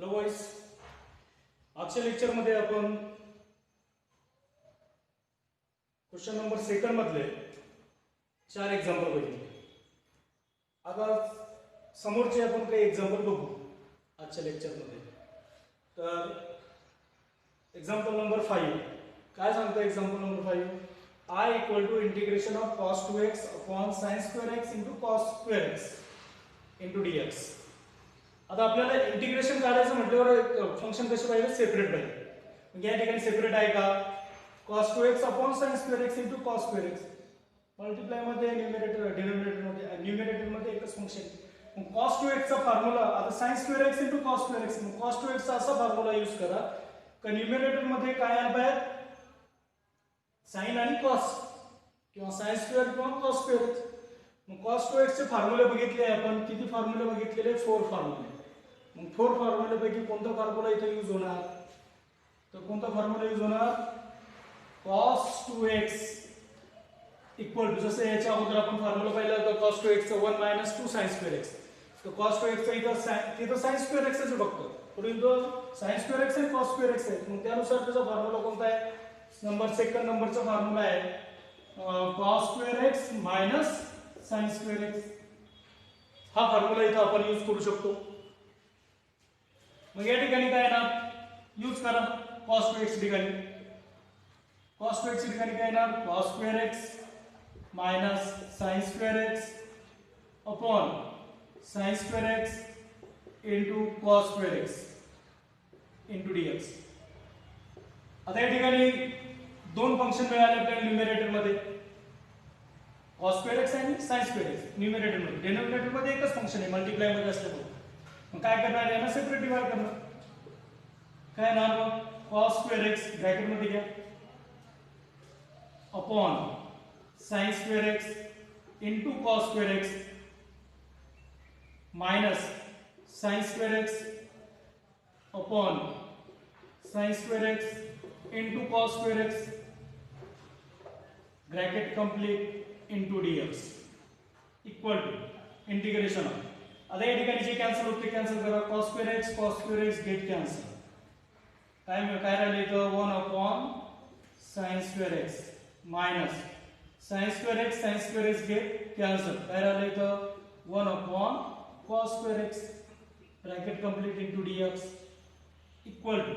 Hello boys, आजच्या लेक्चरमध्ये आपण क्वेश्चन नंबर 2 मधले 4 एक्झाम्पल बघितले. आता समोरचे आपण काही एक्झाम्पल बघू आजच्या लेक्चरमध्ये. तर एक्झाम्पल नंबर 5 काय सांगतं? Example number 5, I equal to integration of cos 2x upon sin square x into cos square x into dx. आता आपल्याला इंटिग्रेशन काढायचं म्हटल्यावर फंक्शन कसे पाहिजे? सेपरेट पाहिजे. म्हणजे या ठिकाणी सेपरेट आहे का? cos 2x upon sin square x into cos square x. Multiply मध्ये न्यूमरेटर डिनोमिनेटर मध्ये न्यूमरेटर मध्ये एकच फंक्शन. मग cos 2x चा फॉर्म्युला आता sin square x into cos square x. मग cos 2x चा असा फॉर्म्युला यूज करा का न्यूमरेटर मध्ये काय आलं पाहिजे? sin आणि cos किंवा sin स्क्वेअर किंवा cos स्क्वेअर. मग cos 2x चे फॉर्म्युले बघितले आपण. किती फॉर्म्युले बघितलेले? 4 फॉर्म्युले. मग 4 फॉर्म्युलेपैकी कोणता फॉर्म्युला इथे यूज होणार? तर कोणता फॉर्म्युला यूज होणार? cos 2x इक्वल टू, जसं याच्या अगोदर आपण फॉर्म्युला पाहिला होता cos 2x चा 1 - 2 sin स्क्वेअर x. तर cos 2x चा इथं sin स्क्वेअर x च बघतो. परंतु sin स्क्वेअर x आणि cos स्क्वेअर x आहे. मग त्यानुसार त्याचा फॉर्म्युला कोणता आहे? सेकंड नंबरचा फॉर्म्युला आहे cos square x - sin square x. हा फॉर्म्युला इथं आपण यूज करू शकतो. मग या ठिकाणी काय येणार? यूज करा cos 2x ठिकाणी. cos 2x ठिकाणी काय येणार? cos square x minus sin square x upon sin square x into cos square x into dx. आता या ठिकाणी दोन फंक्शन मिळाले आपल्याला न्यूमरेटर मध्ये, cos स्क्वेअर x आणि sin स्क्वेअर x. न्यूमरेटर मध्ये, डिनोमिनेटर मध्ये एकच फंक्शन आहे मल्टिप्लाय मध्ये असल्यामुळे. मग काय करणार? यांना सेपरेट डिवाइड करणार. काय येणार? मग cos स्क्वेअर x ब्रॅकेट मध्ये घ्या upon sin square x into cos square x minus sin square x upon sin square x into cos square x bracket complete into dx equal to integration of. आता या ठिकाणी जे cancel होते cancel करा. cos square x get cancel. काय राहिले इथं? 1 upon sin square x minus sin square x get cancel. काय राहिले इथं? 1 upon cos square x bracket complete into dx equal to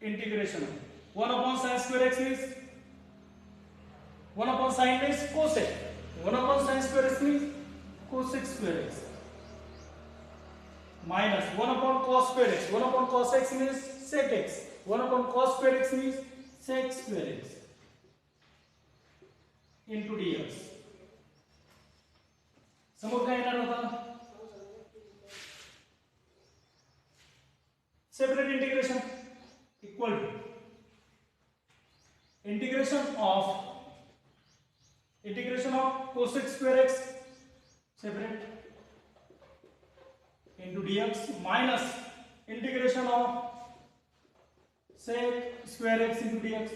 integration of 1 upon sin square x means 1 upon sin means cosec. 1 upon sin square x means cosec square x minus 1 upon cos square x. 1 upon cos x means sec x. 1 upon cos square x means sec square x into dx. समोर काय येणार होता? Separate integration equal to integration of cosec square x separate into dx minus integration of sec square x into dx.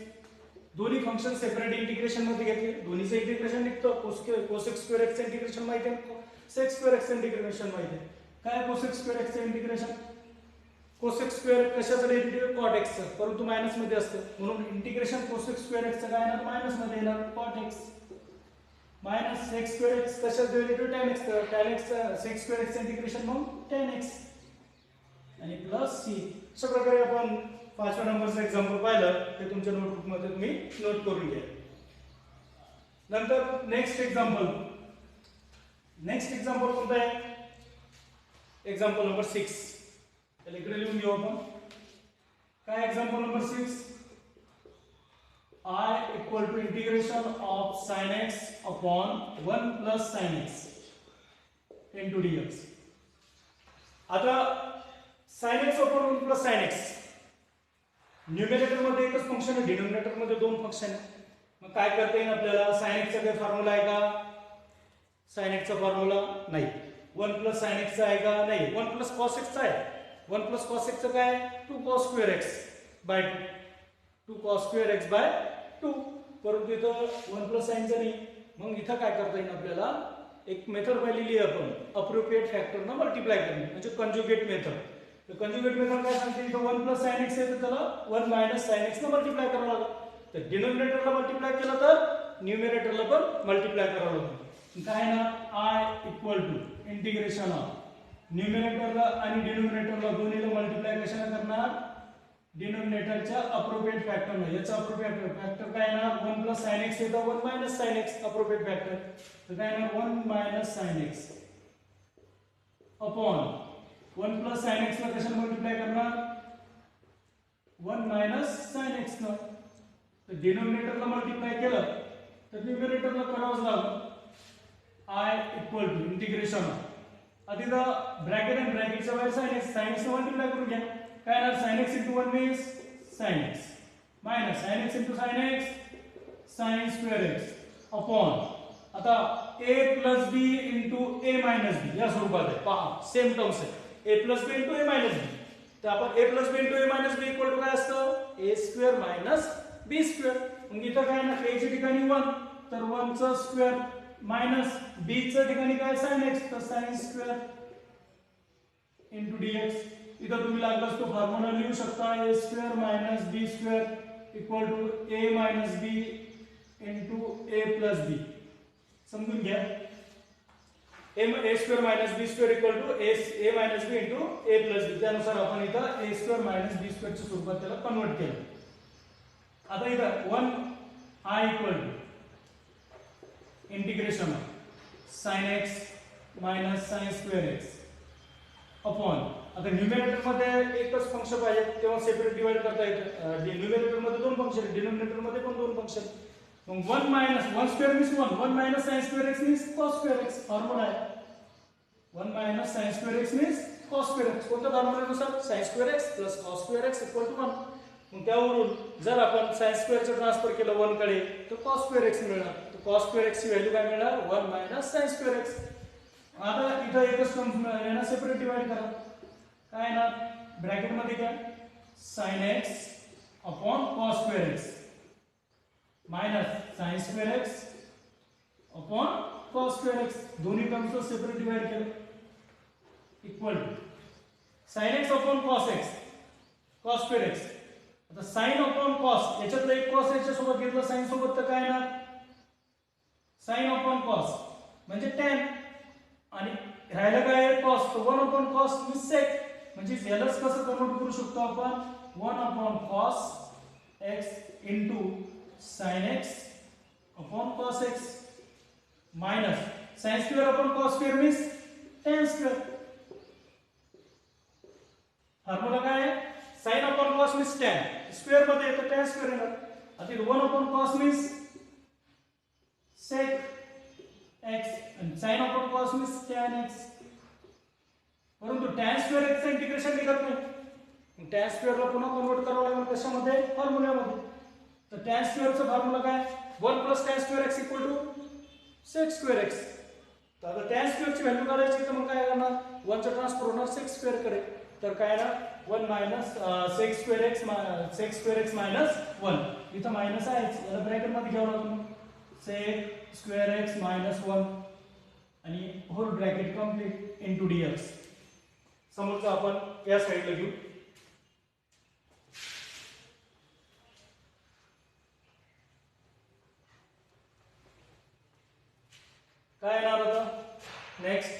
दोन्ही function separate integration मध्ये घेतले. दोन्हीचं integration निघतं. cosec square x integration माहिती आहे, sec square x इंटिग्रेशन माहिती आहे. काय cosec square x integration? cosec square कशाचं डेरिव्हेटिव्ह? cot x चं, परंतु मायनस मध्ये असतं. म्हणून इंटिग्रेशन cosec स्क्वेअर x चं काय येणार? मायनस मध्ये येणार cot x minus sec square x कशाचं derivative? tan x. tan x sec square x integration मग tan x आणि प्लस c. अशा प्रकारे आपण 5व्या नंबरचं एक्झाम्पल पाहिलं ते तुमच्या नोटबुक मध्ये तुम्ही नोट करून घ्या. नंतर नेक्स्ट एक्झाम्पल कोणतं आहे? Example number 6. त्याला इकडे लिहून घेऊ आपण. काय example number 6? I equal to integration of sin x upon 1 plus sin x into dx. आता sin x upon 1 plus sin x numerator मध्ये एकच फंक्शन आहे, डिनोमिनेटर मध्ये दोन फंक्शन आहे. मग काय करता येईल आपल्याला? sin x चा काही फॉर्म्युला आहे का? sin x चा फॉर्म्युला नाही. 1 plus sin x चा आहे का? नाही. 1 plus cos x चा आहे. 1 plus cos x चा काय? 2 cos square x by 2 cos square x by 2. परंतु इथं 1 plus sin चा नाही. मग इथं काय करता येईल आपल्याला? एक मेथड पाहिलेली आहे आपण, अप्रोप्रिएट फॅक्टरनं मल्टिप्लाय करणे म्हणजे कंजुगेट मेथड. तर कंजुगेट मेथड काय सांगते, इथं 1 प्लस साइन एक्स आहे तर त्याला 1 मायनस साइन एक्स ने मल्टिप्लाय करावं लागेल. तर डिनोमिनेटरला मल्टिप्लाय केलं तर न्यूमरेटरला पण मल्टिप्लाय करावं लागेल. काय ना I equal to integration of न्यूमरेटरला आणि डिनोमिनेटरला दोन्हीला मल्टिप्लाय कशाने करणार, डिनोमिनेटरच्या अप्रोप्रिएट फॅक्टरने. याचा अप्रोप्रिएट फॅक्टर काय येणार, 1 प्लस साइन एक्स येतं 1 minus sine x appropriate factor. तर काय येणार 1 minus sine x upon 1 plus sine x ला कशाने मल्टिप्लाय करणार, 1 मायनस साइन एक्स न. तर डिनोमिनेटरला मल्टिप्लाय केलं तर न्यूमरेटरला करावंच लागेल. I equal to integration of आधी ब्रॅकेट आणि ब्रॅकेटच्या बाहेर साइन एक्स मल्टिप्लाय करून घ्या. काय येणार, sine x into 1 means sine x minus sine x into sine x sine square x upon आता a plus B into a minus B या स्वरूपात आहे. पहा सेम टर्म्स आहे, a plus B into a minus B. तर आपण a plus B into a minus B equal to काय असतं, a square minus b square. मग इथं काय ना a च्या ठिकाणी 1 तर 1 चा स्क्वेअर मायनस b च्या ठिकाणी काय साइन एक्स तर साइन स्क्वेअर इंटू dx. इथं तुम्ही लागलास तो फॉर्म्युला लिहू शकता, a square minus b square equal to a minus b into a plus b. समजून घ्या, a square minus b square equal to a minus b into a plus b. त्यानुसार आपण इथं a square minus b square च्या स्वरूपात त्याला convert केलं. आता इथं 1 I equal to integration of sign x minus sine square x upon आता न्यूमरेटर मध्ये एकच फंक्शन पाहिजे तेव्हा सेपरेट डिवाइड करता येतं. न्यूमरेटर मध्ये दोन फंक्शन, डिनोमिनेटर मध्ये पण दोन फंक्शन. मग 1 minus 1 square means 1 minus sine square x means cos square x. Formula आहे 1 minus sine square x means cos square x. कोणत्या फॉर्म्युल्यानुसार, sine square x plus cos square x equal to 1. मग त्यावरून जर आपण साइन स्क्वेअरचं ट्रान्सफर केलं 1 कडे तर कॉस स्क्वेअर एक्स मिळणार. तर कॉस स्क्वेअर एक्स ची व्हॅल्यू काय मिळणार, 1 मायनस साइन स्क्वेअर एक्स. आता इथं एकच टर्म मिळाला ना, सेपरेट डिवाइड करा. काय ना ब्रॅकेट मध्ये काय sine x upon cos square x minus sine square x upon cos square x. दोन्ही टर्म्स सेपरेट डिवाइड केलं equal to sine x upon cos x cos square x. आता साइन अपॉन कॉस याच्यातलं एक cos याच्या सोबत घेतलं sign सोबत तर काय ना साइन अपॉन कॉस म्हणजे tan आणि राहिलं काय कॉस तर 1 अपॉन कॉस मीन्स सेक. म्हणजे यालाच कसं कन्वर्ट करू शकतो आपण, 1 upon cos x into sine x upon cos x minus sine square upon cos square means tan square. Formula काय आहे, sign upon cos means tan square मध्ये येतं tan स्क्वेअर येणार. आता 1 upon cos means sec x आणि sin upon cos means tan x. परंतु tan square x चं integration निघत नाही. tan स्क्वेअर ला पुन्हा कन्वर्ट करावं लागेल कशामध्ये, फॉर्म्युल्यामध्ये. तर tan स्क्वेअर चा फॉर्म्युला काय, 1 plus tan square x equal to sec square x. तर आता tan स्क्वेअर ची व्हॅल्यू काढायची तर मग काय करणार, 1 चा ट्रान्सफर होणार sec स्क्वेअर कडे. तर काय ना 1 minus sec square x minus 1. इथं मायनस आहे, याला ब्रॅकेट मध्ये घ्यावं लागतं. sec स्क्वेअर x मायनस 1 आणि whole bracket complete into dx. समोरचं आपण या साईडला घेऊ. काय येणार आता next,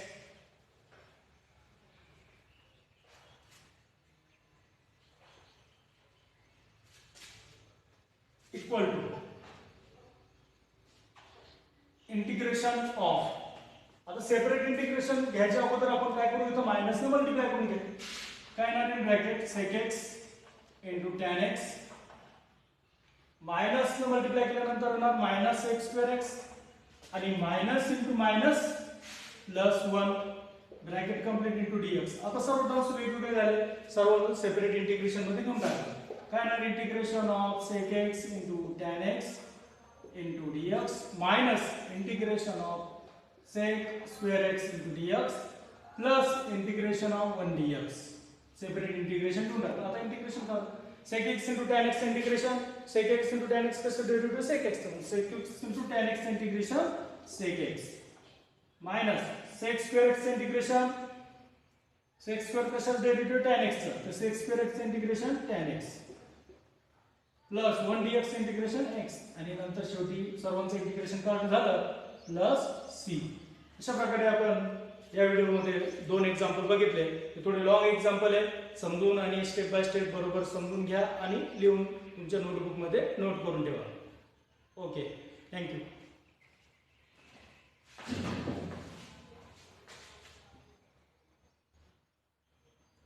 equal to integration of. आता सेपरेट इंटिग्रेशन घ्यायच्या अगोदर आपण काय करू, इथं मायनस ने मल्टिप्लाय करून घेऊ. काय येणार bracket sec x into tan x minus ने मल्टिप्लाय केल्यानंतर येणार मायनस sec स्क्वेअर x आणि minus into minus plus 1 bracket complete into dx. आता सर्व टर्म्स वेगवेगळे झाले, सर्व सेपरेट इंटिग्रेशन मध्ये घेऊन टाकले. काय येणार integration of sec x into tan x into dx minus integration of sec square x into dx plus integration of 1 dx. Separate integration घेऊन टाकलं. आता इंटिग्रेशन करा, sec x into tan x integration sec x into tan x कसं derivative sec x sec x into tan x integration sec x minus sec square x integration sec square कशाचं derivative tan x चं, तर sec square x चं integration tan x plus 1 dx integration x आणि नंतर शेवटी सर्वांचं integration काढून झालं प्लस c. अशा प्रकारे आपण या व्हिडिओमध्ये 2 एक्झाम्पल बघितले. हे थोडे लॉंग एक्झाम्पल आहे, समजून आणि स्टेप बाय स्टेप बरोबर समजून घ्या आणि लिहून तुमच्या नोटबुकमध्ये नोट करून ठेवा. Okay, thank you.